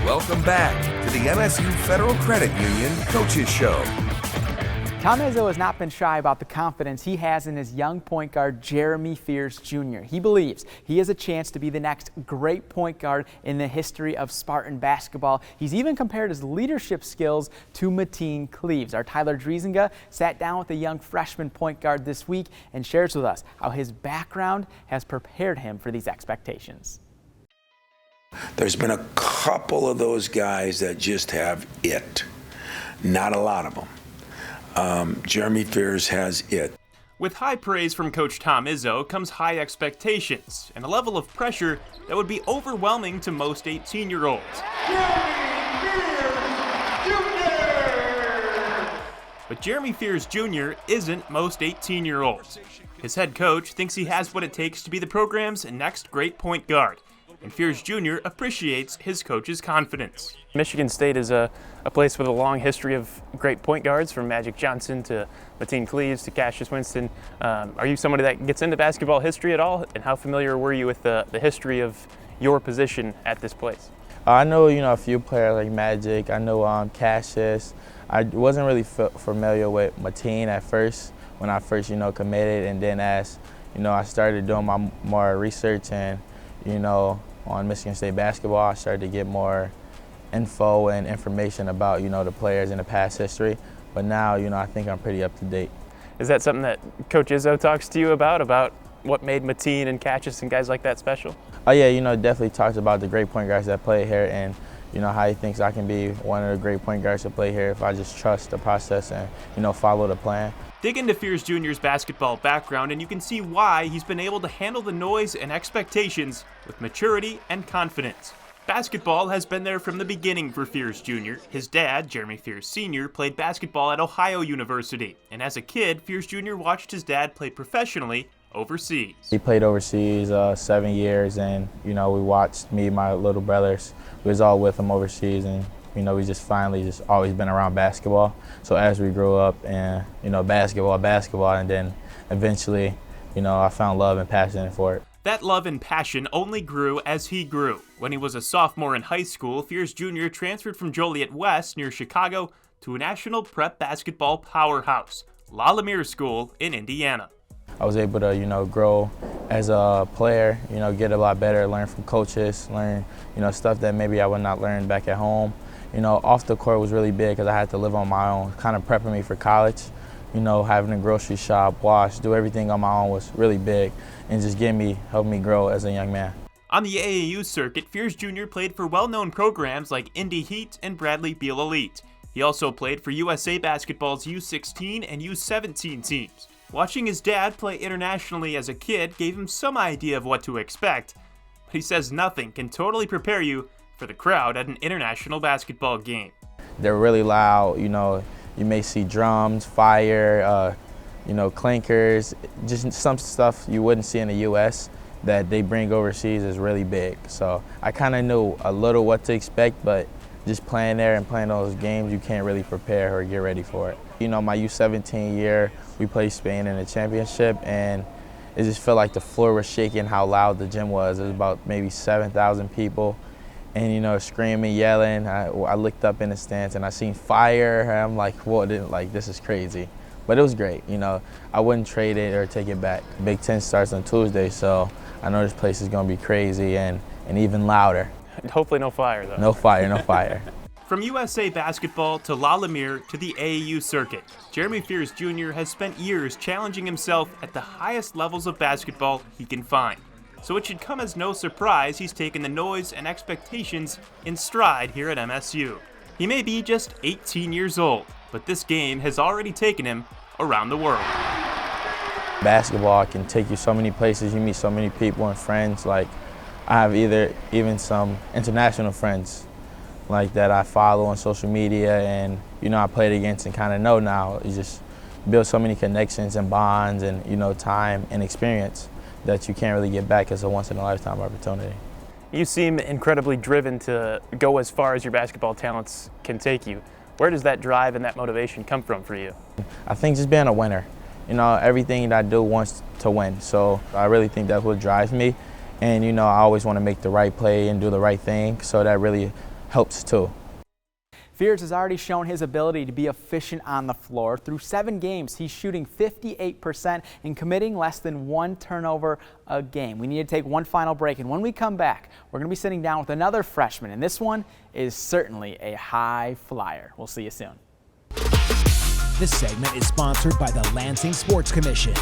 Welcome back to the MSU Federal Credit Union Coaches Show. Tom Izzo has not been shy about the confidence he has in his young point guard, Jeremy Fears Jr. He believes he has a chance to be the next great point guard in the history of Spartan basketball. He's even compared his leadership skills to Mateen Cleaves. Our Tyler Driesinga sat down with a young freshman point guard this week and shares with us how his background has prepared him for these expectations. There's been a couple of those guys that just have it. Not a lot of them. Jeremy Fears has it. With high praise from Coach Tom Izzo comes high expectations and a level of pressure that would be overwhelming to most 18-year-olds. But Jeremy Fears Jr. isn't most 18-year-olds. His head coach thinks he has what it takes to be the program's next great point guard, and Fears Jr. appreciates his coach's confidence. Michigan State is a place with a long history of great point guards, from Magic Johnson to Mateen Cleaves to Cassius Winston. Are you somebody that gets into basketball history at all? And how familiar were you with the history of your position at this place? I know, a few players like Magic. I know Cassius. I wasn't really familiar with Mateen at first when I first, committed, and then as, I started doing my more research and, on Michigan State basketball, I started to get more info and information about, the players in the past history. But now, I think I'm pretty up to date. Is that something that Coach Izzo talks to you about what made Mateen and Cassius and guys like that special? Oh yeah, definitely talks about the great point guards that play here, and how he thinks I can be one of the great point guards to play here if I just trust the process and, follow the plan. Dig into Fears Jr.'s basketball background and you can see why he's been able to handle the noise and expectations with maturity and confidence. Basketball has been there from the beginning for Fears Jr. His dad, Jeremy Fears Sr., played basketball at Ohio University, and as a kid, Fears Jr. watched his dad play professionally overseas. He played overseas 7 years, and we watched, me and my little brothers, we was all with him overseas, and we just finally always been around basketball. So as we grew up and basketball, and then eventually I found love and passion for it. That love and passion only grew as he grew. When he was a sophomore in high school, Fears Jr. transferred from Joliet West near Chicago to a national prep basketball powerhouse, La Lemire School in Indiana. I was able to, grow as a player, get a lot better, learn from coaches, learn, stuff that maybe I would not learn back at home. Off the court was really big because I had to live on my own, kind of prepping me for college. Having a grocery shop, wash, do everything on my own was really big, and just helped me grow as a young man. On the AAU circuit, Fears Jr. played for well-known programs like Indy Heat and Bradley Beal Elite. He also played for USA Basketball's U16 and U17 teams. Watching his dad play internationally as a kid gave him some idea of what to expect, but he says nothing can totally prepare you for the crowd at an international basketball game. They're really loud, you may see drums, fire, clinkers, just some stuff you wouldn't see in the U.S. that they bring overseas is really big. So I kind of knew a little what to expect, but just playing there and playing those games, you can't really prepare or get ready for it. My U17 year, we played Spain in the championship, and it just felt like the floor was shaking how loud the gym was. It was about maybe 7,000 people, and screaming, yelling. I looked up in the stands and I seen fire, and I'm like, whoa, this is crazy. But it was great, I wouldn't trade it or take it back. Big Ten starts on Tuesday, so I know this place is gonna be crazy and even louder. Hopefully no fire, though. No fire, no fire. From USA Basketball to La Lemire to the AAU circuit, Jeremy Fears Jr. has spent years challenging himself at the highest levels of basketball he can find. So it should come as no surprise he's taken the noise and expectations in stride here at MSU. He may be just 18 years old, but this game has already taken him around the world. Basketball can take you so many places, you meet so many people and friends. Like, I have even some international friends like that I follow on social media, and I played against and kind of know now. You just build so many connections and bonds and time and experience that you can't really get back as a once-in-a-lifetime opportunity. You seem incredibly driven to go as far as your basketball talents can take you. Where does that drive and that motivation come from for you? I think just being a winner. Everything that I do wants to win, so I really think that's what drives me. And I always want to make the right play and do the right thing, so that really helps too. Fears has already shown his ability to be efficient on the floor. Through 7 games, he's shooting 58% and committing less than 1 turnover a game. We need to take one final break, and when we come back, we're going to be sitting down with another freshman, and this one is certainly a high flyer. We'll see you soon. This segment is sponsored by the Lansing Sports Commission.